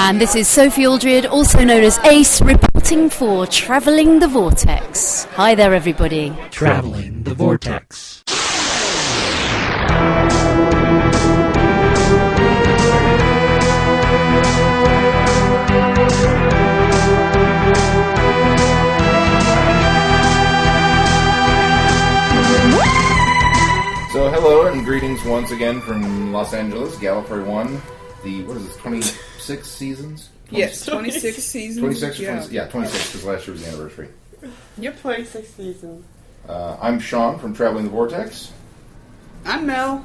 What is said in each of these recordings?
And this is Sophie Aldred, also known as Ace, reporting for Travelling the Vortex. Hi there, everybody. Travelling the Vortex. So hello and greetings once again from Los Angeles, Gallifrey One. The, what is this, 26 seasons? Yes, 26 seasons. 26? Yeah. 26, because last year was the anniversary. Yep, 26 seasons. I'm Shaun from Traveling the Vortex. I'm Mel.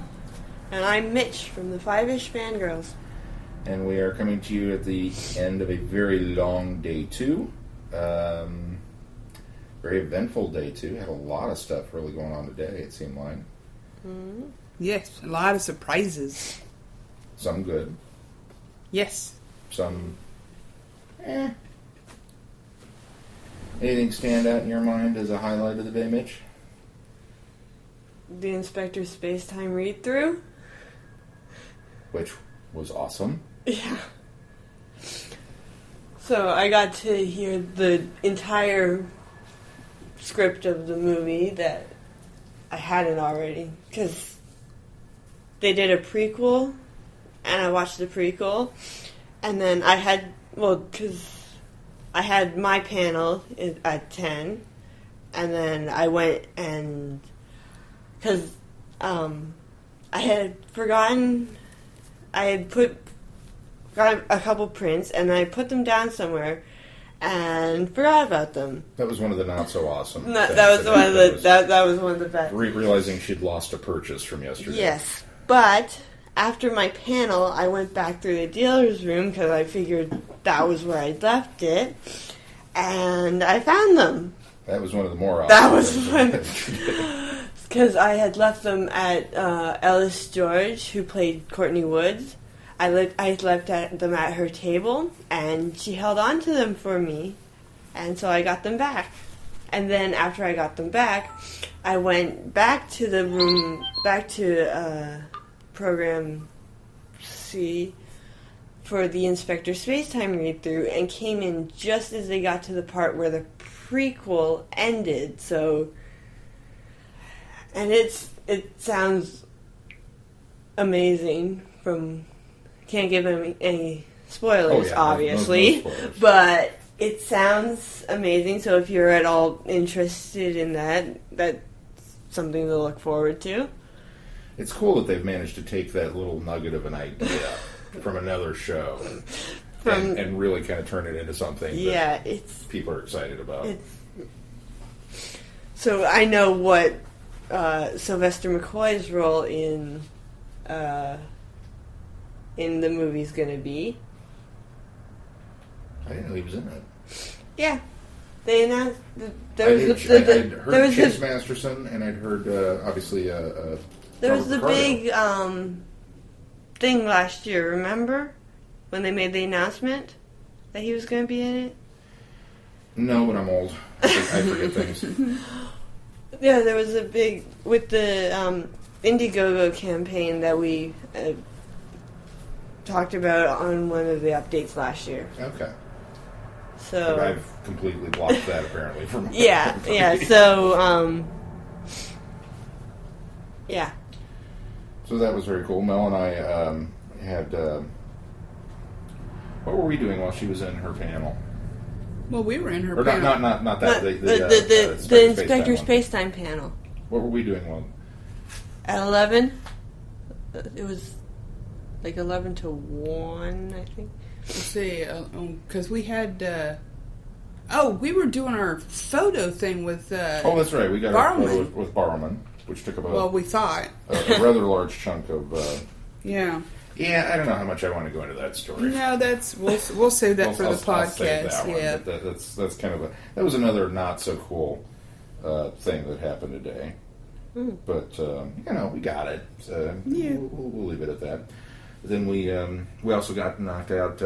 And I'm Mich from the Five-ish Fangirls. And we are coming to you at the end of a very long day two. Very eventful day two. Had a lot of stuff really going on today, it seemed like. Mm-hmm. Yes, a lot of surprises. Some good. Yes. Some... Anything stand out in your mind as a highlight of the day, Mitch? The Inspector Spacetime read-through. Which was awesome. Yeah. So I got to hear the entire script of the movie that I hadn't already. Because they did a prequel, and I watched the prequel. And then I had, because I had my panel at 10. And then I went and, because I had forgotten, I had got a couple prints, and I put them down somewhere, and forgot about them. That was one of the not so awesome. That was one of the best. Realizing she'd lost a purchase from yesterday. Yes, but after my panel, I went back through the dealer's room because I figured that was where I'd left it, and I found them. That was one of the more awesome. That was one. Because I had left them at Ellis George, who played Courtney Woods. I left them at her table, and she held on to them for me, and so I got them back. And then after I got them back, I went back to the room, back to Program C for the Inspector Spacetime read-through, and came in just as they got to the part where the prequel ended. So, and it sounds amazing. Can't give any spoilers, obviously, no spoilers. But it sounds amazing. So if you're at all interested in that, that's something to look forward to. It's cool that they've managed to take that little nugget of an idea from another show and really kind of turn it into something that people are excited about. So I know what Sylvester McCoy's role in the movie's going to be. I didn't know he was in it. Yeah. They announced... I'd heard Chase Masterson, and I'd heard, obviously, there was the big thing last year, remember? When they made the announcement that he was going to be in it? No, but I'm old. I forget things. Yeah, there was a big... With the Indiegogo campaign that we talked about on one of the updates last year. Okay. So... But I've completely blocked that, apparently, from... Yeah, so, yeah. So that was very cool. Mel and I had... what were we doing while she was in her panel? Well, we were in her or panel. Not that. The Inspector Spacetime panel. What were we doing while... At 11? It was like 11 to 1, I think. Let's see, because we had... we were doing our photo thing with... oh, that's right. We got our photo with Barrowman, which took about... Well, we thought. a rather large chunk of... yeah. Yeah, I don't know how much I want to go into that story. No, we'll save that for the podcast. I'll save that one, yeah, but that's kind of that was another not so cool thing that happened today. But we got it. So we'll leave it at that. But then we also got knocked out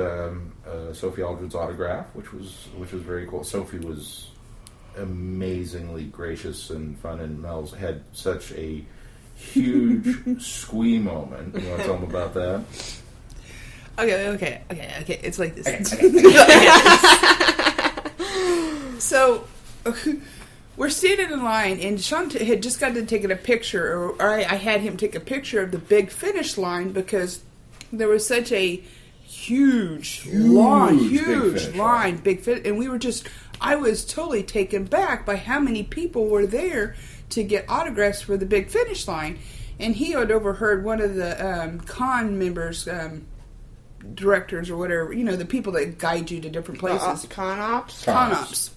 Sophie Aldred's autograph, which was very cool. Sophie was amazingly gracious and fun, and Mel's had such a huge squee moment. You want to tell them about that? Okay. It's like this. So, we're standing in line, and Shaun had just got to taking a picture, or I had him take a picture of the big finish line because there was such a huge line, and we were I was totally taken back by how many people were there to get autographs for the big finish line. And he had overheard one of the con members, directors or whatever, the people that guide you to different places. Con ops,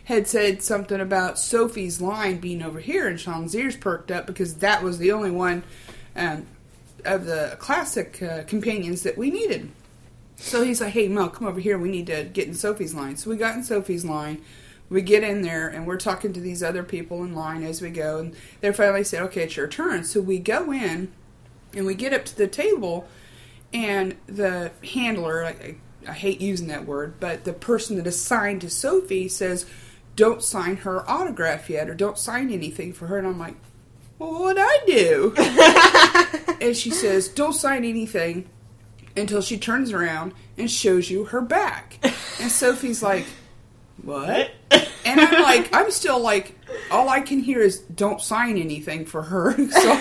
had said something about Sophie's line being over here, and Shaun's ears perked up because that was the only one of the classic companions that we needed. So he's like, hey, Mel, come over here. We need to get in Sophie's line. So we got in Sophie's line. We get in there, and we're talking to these other people in line as we go. And they finally said, okay, it's your turn. So we go in, and we get up to the table, and the handler, I hate using that word, but the person that is assigned to Sophie says, don't sign her autograph yet, or don't sign anything for her. And I'm like, well, what'd I do? And she says, don't sign anything until she turns around and shows you her back. And Sophie's like, what? And I'm still like, all I can hear is don't sign anything for her. So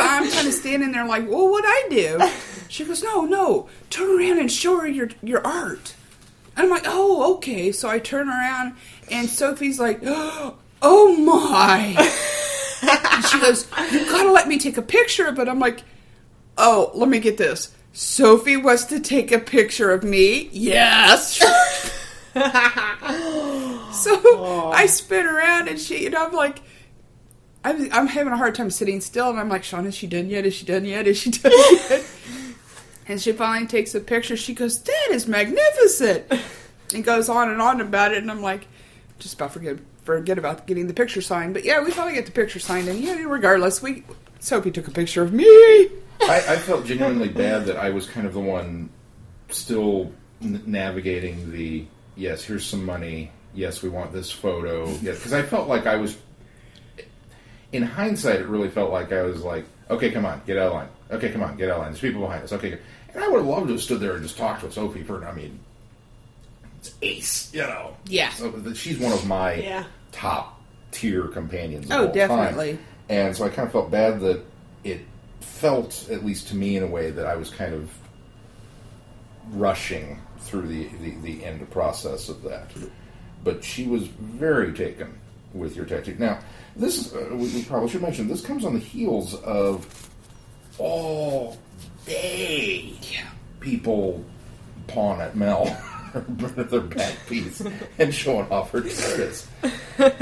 I'm kind of standing there like, well, what'd I do? She goes, no, turn around and show her your art. And I'm like, oh, okay. So I turn around, and Sophie's like, oh my. And she goes, you gotta let me take a picture of it. I'm like, oh, let me get this. Sophie wants to take a picture of me? Yes. So I spin around, and I'm like, I'm having a hard time sitting still, and I'm like, Shaun, is she done yet? And she finally takes a picture. She goes, that is magnificent. And goes on and on about it, and I'm like, just about forget about getting the picture signed. But yeah, we finally get the picture signed, and yeah, regardless, Sophie took a picture of me. I felt genuinely bad that I was kind of the one still navigating the, yes, here's some money, yes, we want this photo, yes, because I felt like I was, in hindsight, it really felt like I was like, okay, come on, get out of line. Okay, come on, get out of line. There's people behind us. Okay, and I would have loved to have stood there and just talked with Sophie it's ace, Yeah. So she's one of my top tier companions of all definitely. Time. And so I kind of felt bad that it felt, at least to me in a way, that I was kind of rushing through the end process of that. But she was very taken with your tactic. Now, this we probably should mention, this comes on the heels of all day people pawing at Mel their back piece and showing off her TARDIS.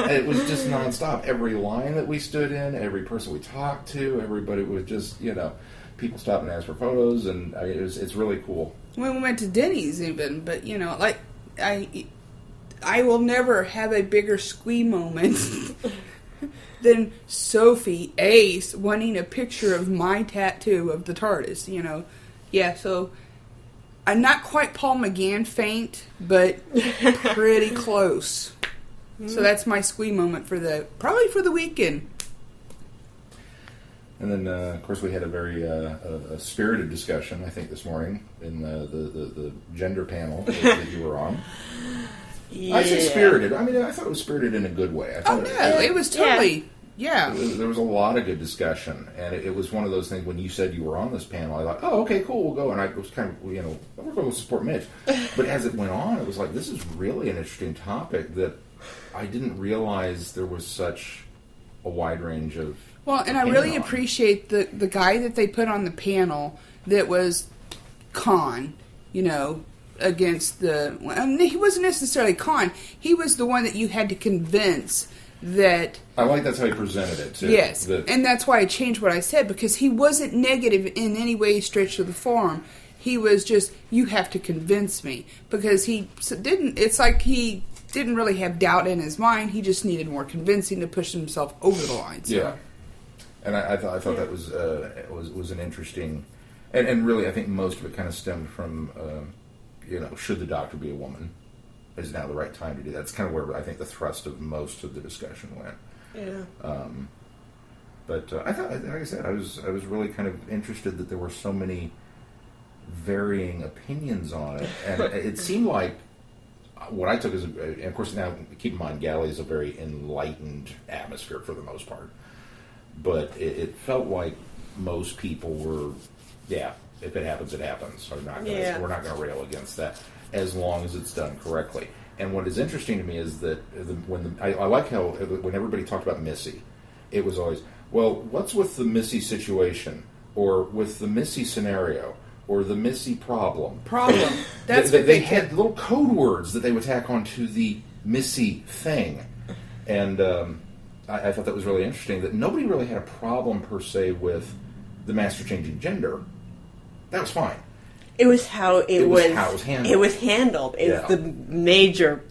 It was just nonstop. Every line that we stood in, every person we talked to, everybody was just, people stopped and asked for photos, and it's really cool. When we went to Denny's even, but I will never have a bigger squee moment than Sophie Ace wanting a picture of my tattoo of the TARDIS, Yeah, so I'm not quite Paul McGann faint, but pretty close. So that's my squee moment probably for the weekend. And then, of course, we had a very a spirited discussion, I think, this morning in the gender panel that you were on. Yeah. I say spirited. I thought it was spirited in a good way. It was totally... Yeah. There was a lot of good discussion, and it was one of those things when you said you were on this panel, I thought, oh, okay, cool, we'll go. And I was kind of, we're going to support Mitch. But as it went on, it was like, this is really an interesting topic that I didn't realize there was such a wide range of... Well, and I really appreciate the guy that they put on the panel that was con, against the... he wasn't necessarily con. He was the one that you had to convince that... I like that's how he presented it, too. Yes, and that's why I changed what I said, because he wasn't negative in any way, stretch of the form. He was just, you have to convince me. Because he didn't... It's like he didn't really have doubt in his mind. He just needed more convincing to push himself over the line. So. Yeah. And I thought that was an interesting... And really, I think most of it kind of stemmed from, should the Doctor be a woman? Is now the right time to do that? That's kind of where I think the thrust of most of the discussion went. Yeah. But I thought, like I said, I was really kind of interested that there were so many varying opinions on it, and it seemed like what I took as, and of course now keep in mind, Galley is a very enlightened atmosphere for the most part, but it felt like most people were, if it happens, it happens. We're not going to rail against that as long as it's done correctly. And what is interesting to me is that I like how when everybody talked about Missy, it was always, well, what's with the Missy situation, or with the Missy scenario, or the Missy problem. That's they had little code words that they would tack onto the Missy thing. And I thought that was really interesting, that nobody really had a problem, per se, with the Master changing gender. That was fine. It was how it was handled. It was handled. It's the major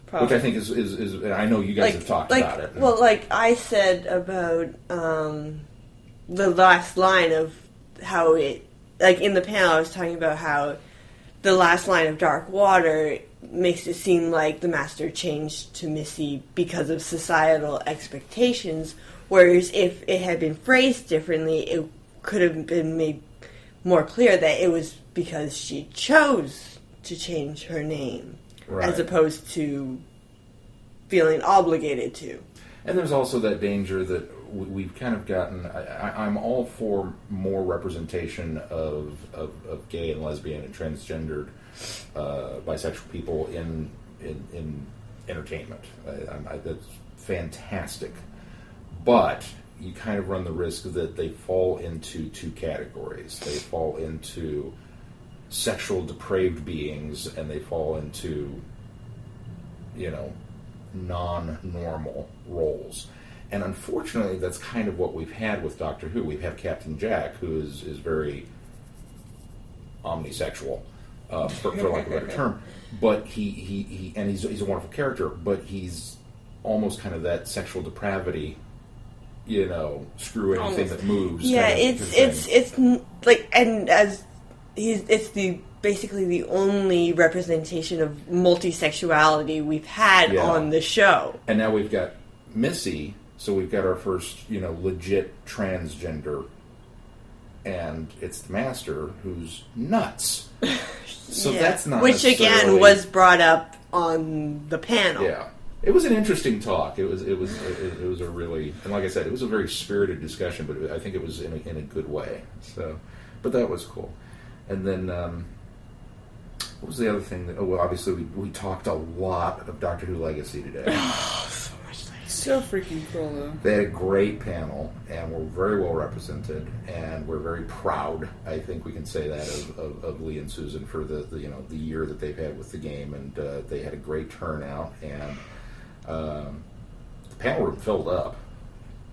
problem. Which I think is I know you guys have talked about it. Well, like I said about the last line of how it, like in the panel I was talking about how the last line of Dark Water makes it seem like the Master changed to Missy because of societal expectations, whereas if it had been phrased differently, it could have been made more clear that it was because she chose to change her name, as opposed to feeling obligated to. And there's also that danger that we've kind of gotten. I'm all for more representation of gay and lesbian and transgendered bisexual people in entertainment. That's fantastic, but you kind of run the risk that they fall into two categories. They fall into sexual depraved beings, and they fall into, non-normal roles. And unfortunately, that's kind of what we've had with Doctor Who. We've had Captain Jack, who is very omnisexual, for lack of a better term. But he's a wonderful character, but he's almost kind of that sexual depravity, screw anything that moves. Yeah, it's like, and as it's basically the only representation of multisexuality we've had on the show. And now we've got Missy, so we've got our first, legit transgender, and it's the Master, who's nuts. So that's not which again was brought up on the panel. Yeah. It was an interesting talk. It was a really, and like I said, it was a very spirited discussion, but I think it was in a good way. So, but that was cool. And then, what was the other thing that? Oh, well, obviously we talked a lot of Doctor Who Legacy today. So much Legacy. So freaking cool, though. They had a great panel, and we're very well represented, and we're very proud. I think we can say that of Lee and Susan for the year that they've had with the game, and they had a great turnout, and the panel room filled up.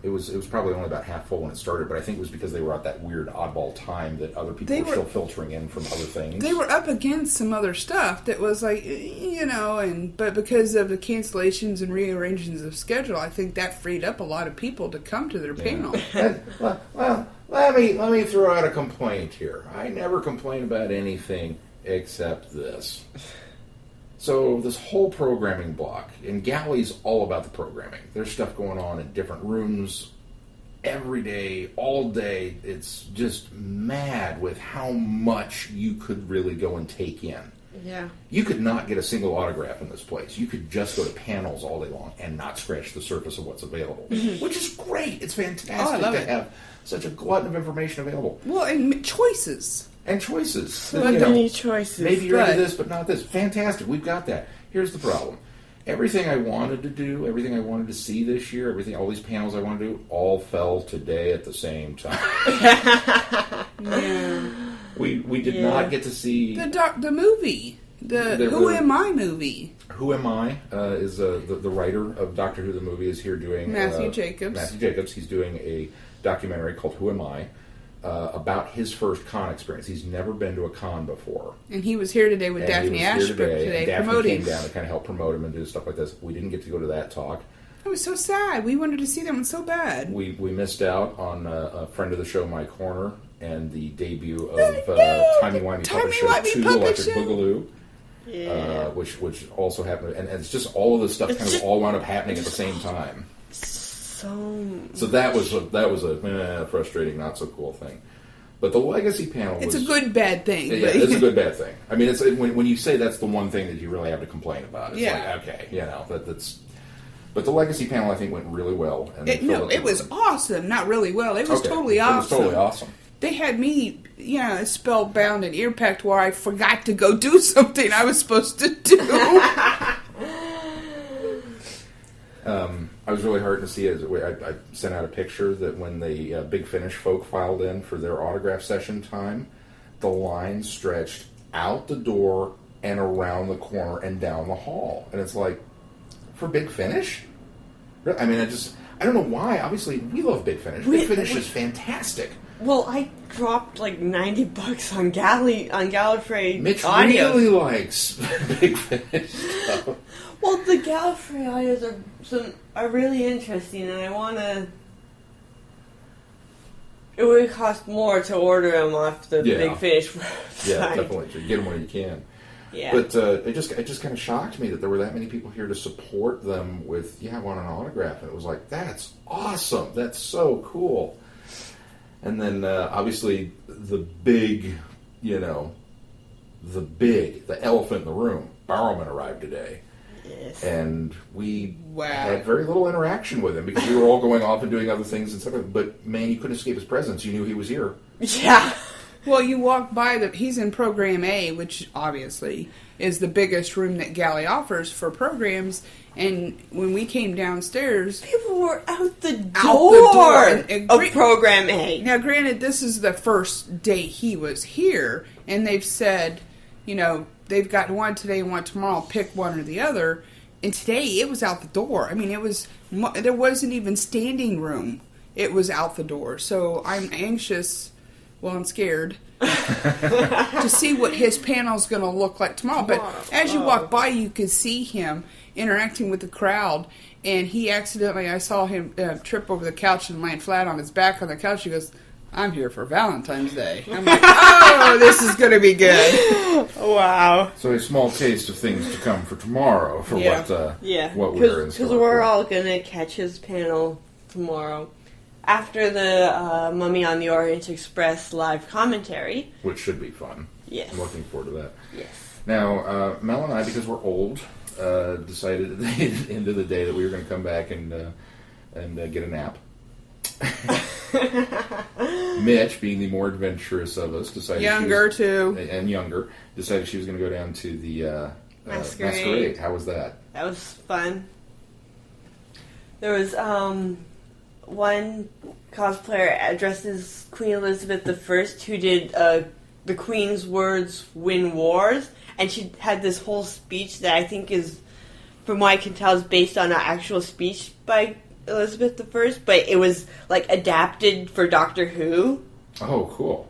It was probably only about half full when it started, but I think it was because they were at that weird oddball time that other people were still filtering in from other things. They were up against some other stuff that was like, but because of the cancellations and rearrangements of schedule, I think that freed up a lot of people to come to their panel. Well, let me throw out a complaint here. I never complain about anything except this. So this whole programming block, and Galley's all about the programming. There's stuff going on in different rooms every day, all day. It's just mad with how much you could really go and take in. Yeah. You could not get a single autograph in this place. You could just go to panels all day long and not scratch the surface of what's available, which is great. It's fantastic to have such a glutton of information available. Well, and choices. And choices. So many choices. Maybe you're into this, but not this. Fantastic. We've got that. Here's the problem. Everything I wanted to do, everything I wanted to see this year, all these panels I wanted to do, all fell today at the same time. Yeah. We did not get to see the movie. The Who Am I movie. Who Am I is the writer of Doctor Who the movie is here doing Matthew Jacobs. Matthew Jacobs. He's doing a documentary called Who Am I? About his first con experience. He's never been to a con before. And he was here today with Daphne Ashbrook today Daphne promoting. came down to kind of help promote him and do stuff like this. We didn't get to go to that talk. I was so sad. We wanted to see them so bad. We missed out on a friend of the show, Mike Horner, and the debut of Timey Wimey Puppet Show 2, Electric Boogaloo. Yeah. Which also happened. And it's just all of this stuff all wound up happening at the same time. So that was a frustrating, not so cool thing. But the legacy panel was... It's a good, bad thing. Yeah, it's a good, bad thing. I mean, it's when you say that's the one thing that you really have to complain about, it's like, okay, that's... But the legacy panel, I think, went really well. And it was awesome. Not really well. It was totally awesome. It was totally awesome. They had me, spellbound and ear-packed where I forgot to go do something I was supposed to do. I was really heartened to see it. I sent out a picture that when the Big Finish folk filed in for their autograph session time, the line stretched out the door and around the corner and down the hall. And it's like, for Big Finish? I mean, I don't know why. Obviously, we love Big Finish. Big Finish is fantastic. Well, I dropped like $90 on Gallifrey. Mitch really likes Big Finish stuff. Well, the Gallifrey audios are really interesting, and I want to... It would cost more to order them off the Big Finish website. Yeah, definitely. So get them when you can. Yeah. But it just kind of shocked me that there were that many people here to support them with, I want an autograph. And it was like, that's awesome. That's so cool. And then, obviously, the elephant in the room, Barrowman arrived today. Yes. And we had very little interaction with him because we were all going off and doing other things and stuff. But, man, you couldn't escape his presence. You knew he was here. Yeah. Well, you walk by he's in Program A, which obviously is the biggest room that Galley offers for programs. And when we came downstairs, people were out the door of Program A. Now, granted, this is the first day he was here, and they've said, they've got one today and one tomorrow. Pick one or the other. And today, it was out the door. I mean, there wasn't even standing room. It was out the door. So I'm anxious. Well, I'm scared to see what his panel's going to look like tomorrow. But as you walk by, you can see him interacting with the crowd. And I saw him trip over the couch and land flat on his back on the couch. He goes, I'm here for Valentine's Day. I'm like, oh, this is going to be good. Wow. So a small taste of things to come for tomorrow for what we're in store. Because we're all going to catch his panel tomorrow. After the Mummy on the Orient Express live commentary. Which should be fun. Yes. I'm looking forward to that. Yes. Now, Mel and I, because we're old, decided at the end of the day that we were going to come back and get a nap. Mich, being the more adventurous of us, decided younger she was going to go down to the Masquerade. How was that? That was fun. There was one cosplayer dressed as Queen Elizabeth I who did the Queen's Words Win Wars, and she had this whole speech that I think is, from what I can tell, is based on an actual speech by Elizabeth I, but it was adapted for Doctor Who. Oh, cool.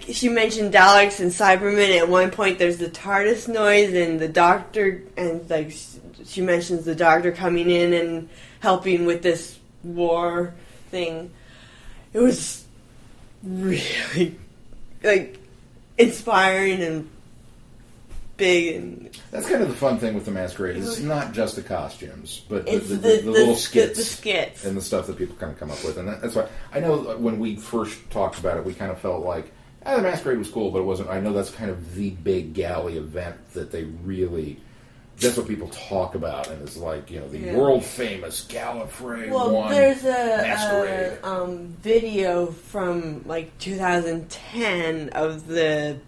She mentioned Daleks and Cybermen. At one point there's the TARDIS noise and the Doctor, and she mentions the Doctor coming in and helping with this war thing. It was really inspiring and big, and that's kind of the fun thing with the Masquerade. It's not just the costumes, but the little skits, and the stuff that people kind of come up with. And that's why I know when we first talked about it, we kind of felt like the Masquerade was cool, but it wasn't. I know that's kind of the big galley event that they really. That's what people talk about, and it's the world famous Gallifrey One. Well, there's a video from 2010 of this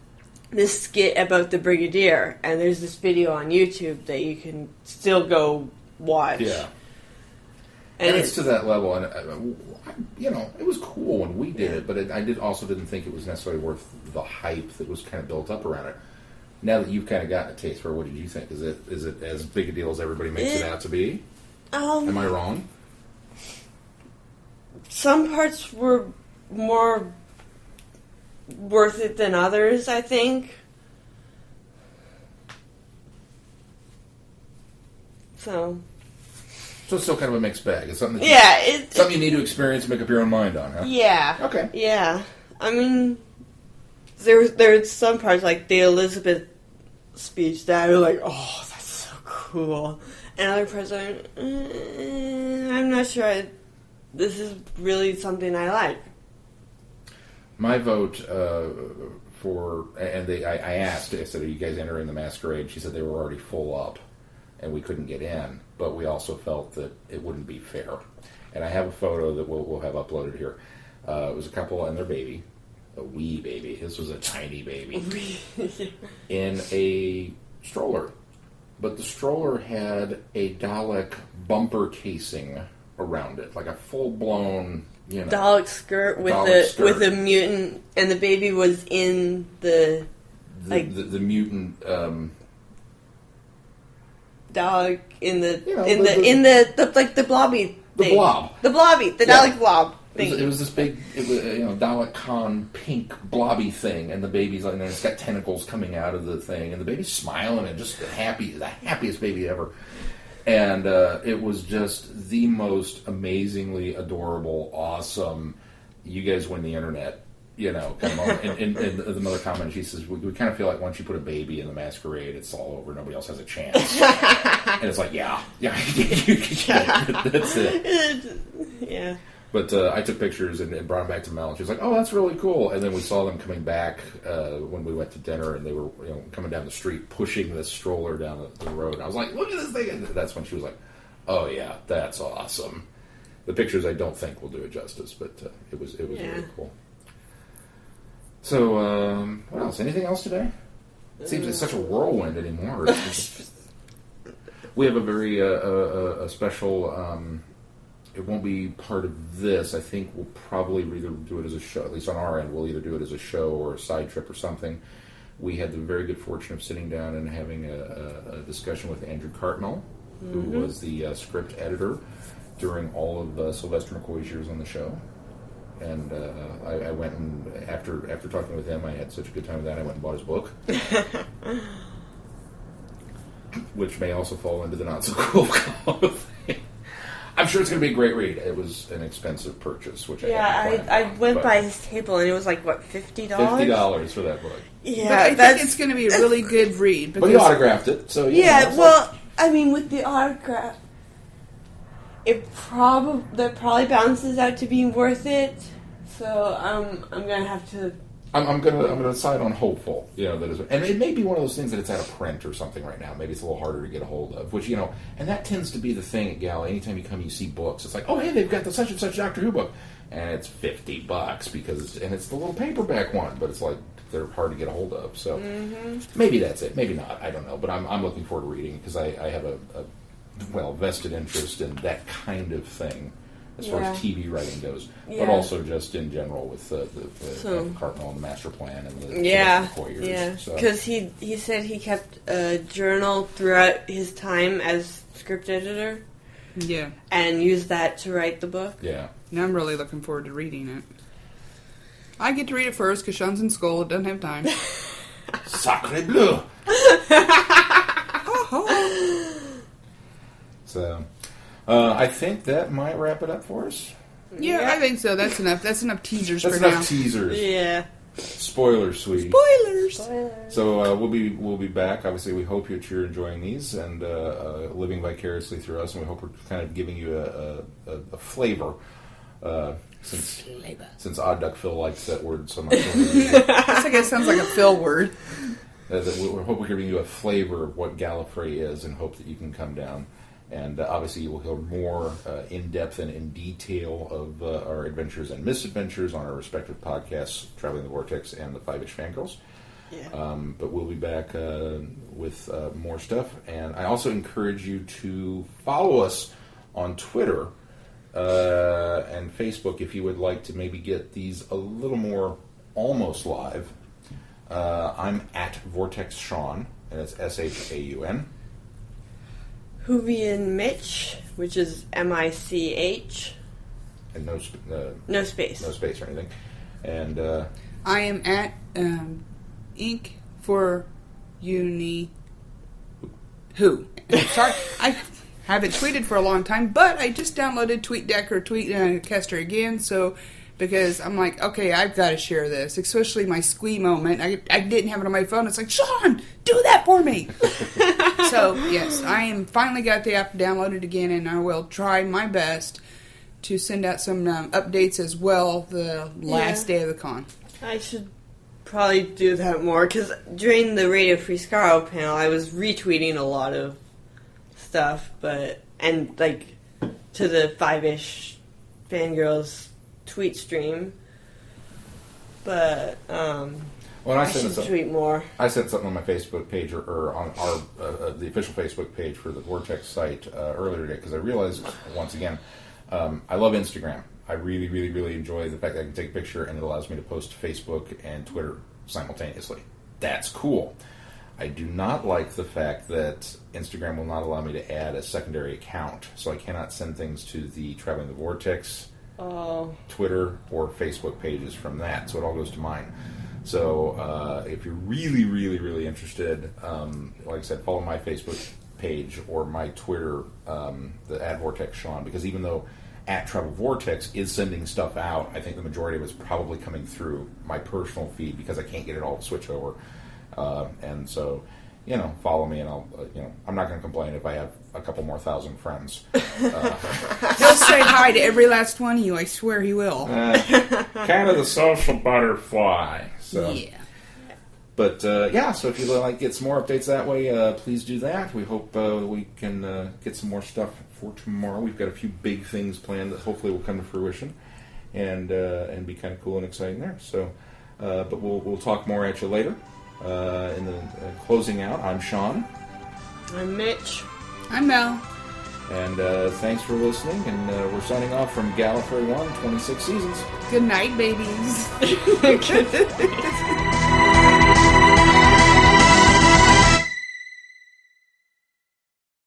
skit about the Brigadier, and there's this video on YouTube that you can still go watch. Yeah, and it's to that level, and it was cool when we did it, but I didn't think it was necessarily worth the hype that was kind of built up around it. Now that you've kind of gotten a taste for it, what did you think? Is it as big a deal as everybody makes it out to be? Am I wrong? Some parts were more worth it than others, I think. So it's still kind of a mixed bag. It's something something you need to experience and make up your own mind on, huh? Yeah. Okay. Yeah. I mean, there's some parts like the Elizabeth speech that I was like, oh, that's so cool. And other parts are, I'm not sure this is really something I like. My vote for, and I asked, I said, are you guys entering the masquerade? She said they were already full up, and we couldn't get in, but we also felt that it wouldn't be fair. And I have a photo that we'll have uploaded here. It was a couple and their baby, a wee baby. This was a tiny baby, in a stroller. But the stroller had a Dalek bumper casing around it, like a full-blown, Dalek skirt with a mutant, and the baby was in the mutant Dalek in the blobby thing. The Dalek blob thing. It was this big, Dalek Con pink blobby thing, and the baby's like, and it's got tentacles coming out of the thing, and the baby's smiling and just the happiest baby ever. And it was just the most amazingly adorable, awesome, you guys win the internet, kind of moment. And the mother comment, she says, we kind of feel like once you put a baby in the masquerade, it's all over. Nobody else has a chance. And it's like, yeah, that's it. Yeah. But I took pictures and brought them back to Mel, and she was like, "Oh, that's really cool." And then we saw them coming back when we went to dinner, and they were coming down the street, pushing this stroller down the road. I was like, "Look at this thing!" And that's when she was like, "Oh yeah, that's awesome." The pictures I don't think will do it justice, but it was really cool. So what else? Anything else today? It seems it's such a whirlwind anymore. We have a very a special. It won't be part of this. I think we'll probably either do it as a show, at least on our end, we'll either do it as a show or a side trip or something. We had the very good fortune of sitting down and having a discussion with Andrew Cartmel, who was the script editor during all of Sylvester McCoy's years on the show. And I went and, after talking with him, I had such a good time with that, I went and bought his book. Which may also fall into the not-so-cool column of thing. I'm sure it's going to be a great read. It was an expensive purchase, which I went by his table and it was like, what, $50? $50 for that book. Yeah, but I think it's going to be a really good read. But he autographed it, so with the autograph, that probably balances out to being worth it. So I'm going to have to. I'm gonna decide on hopeful, that is, and it may be one of those things that it's out of print or something right now. Maybe it's a little harder to get a hold of, which and that tends to be the thing at Galley. Anytime you come, you see books. It's like, oh hey, they've got the such and such Doctor Who book, and it's $50 because it's the little paperback one, but it's like they're hard to get a hold of. So maybe that's it, maybe not. I don't know, but I'm looking forward to reading because I have a vested interest in that kind of thing. As far as TV writing goes, but also just in general with the Cartmel and the master plan and the years. Yeah, because he said he kept a journal throughout his time as script editor. Yeah, and used that to write the book. Yeah, and I'm really looking forward to reading it. I get to read it first because Sean's in school; it doesn't have time. Sacre bleu. So. I think that might wrap it up for us. Yeah, I think so. That's enough. That's enough teasers That's for now. enough teasers. Yeah. Spoilers, sweetie. Spoilers. So we'll be back. Obviously, we hope that you're enjoying these and living vicariously through us, and we hope we're kind of giving you a flavor. Since Odd Duck Phil likes that word so much. I guess it sounds like a Phil word. We hope we're giving you a flavor of what Gallifrey is, and hope that you can come down. And obviously you will hear more in-depth and in detail of our adventures and misadventures on our respective podcasts, Traveling the Vortex and the 5-ish Fangirls. Yeah. But we'll be back with more stuff. And I also encourage you to follow us on Twitter and Facebook if you would like to maybe get these a little more almost live. I'm at Vortex Shaun, and it's SHAUN. Hoovy and Mich, which is MICH. And no space. No space or anything. And I am at Ink for Uni Who. Sorry, I haven't tweeted for a long time, but I just downloaded TweetDeck or Tweetcaster again, so because I'm like, okay, I've got to share this, especially my squee moment. I didn't have it on my phone. It's like, Sean, do that for me. So, yes, I am finally got the app downloaded again, and I will try my best to send out some updates as well the last day of the con. I should probably do that more, because during the Radio Free Scaro panel, I was retweeting a lot of stuff, and to the 5-ish Fangirls tweet stream. But, I should tweet more. I said something on my Facebook page or on our the official Facebook page for the Vortex site earlier today, because I realized, once again, I love Instagram. I really, really, really enjoy the fact that I can take a picture and it allows me to post to Facebook and Twitter simultaneously. That's cool. I do not like the fact that Instagram will not allow me to add a secondary account, so I cannot send things to the Traveling the Vortex Twitter or Facebook pages from that, so it all goes to mine. So if you're really, really, really interested, like I said, follow my Facebook page or my Twitter, the @Vortex Shaun, because even though @Travel Vortex is sending stuff out, I think the majority of it's probably coming through my personal feed because I can't get it all to switch over. And so, follow me, and I'll, I'm not going to complain if I have a couple more thousand friends. He'll say hi to every last one of you. I swear he will. Kind of the social butterfly. So. Yeah. But, so if you'd get some more updates that way, please do that. We hope we can get some more stuff for tomorrow. We've got a few big things planned that hopefully will come to fruition and be kind of cool and exciting there. So, but we'll talk more at you later. In the closing out, I'm Shaun. I'm Mich. I'm Mel. And thanks for listening. And we're signing off from Gallifrey One, 26 seasons. Good night, babies.